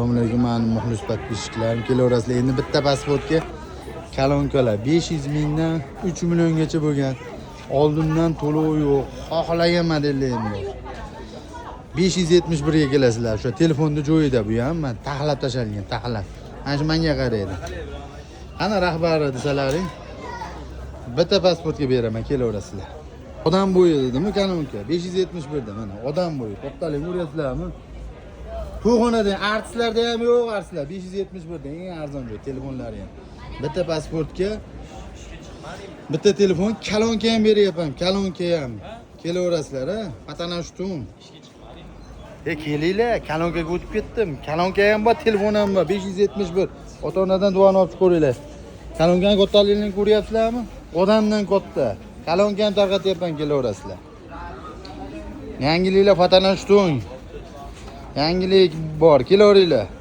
Assalomu alaykum, men muxlis podpishchiklarim. Kelaverasizlar. Endi bitta pasportga kalonkalar 500 mingdan 3 milliongacha bo'lgan. Oldindan to'lov yo'q, xohlagan modellarim yo'q. 571 ga kelasizlar. Shu telefonda joyida bu ham, men taxlab tashalgan, taxlab. Ana shu menga qaraydi. Ana rahbari desalaring, bitta pasportga beraman, kelaverasizlar. Odam bo'yi dedimi kalonka? 571 da mana odam bo'yi. To'xtaling, ko'ryapsizlarmi? To'g'onada artistlarda ham yo'q, artistlar 571 da eng arzon joy, telefonlari ham. Bitta pasportga bitta telefon, kalonka ham beryapman, kalonka ham. Kelaverasizlar, ha? Patanashtun. Kelinglar, kalonkaga o'tib ketdim. Kalonka ham bor, telefon ham bor, 571. Ota-onadan duoni olib ko'ringlar. Kalonkaning kattaligini ko'ryapsizlarmi? Odamdan katta. Kalonka ham tarqatyapman, kelaverasizlar. Yangiliklar patanashtun. Yangilik bor, kelaveringlar.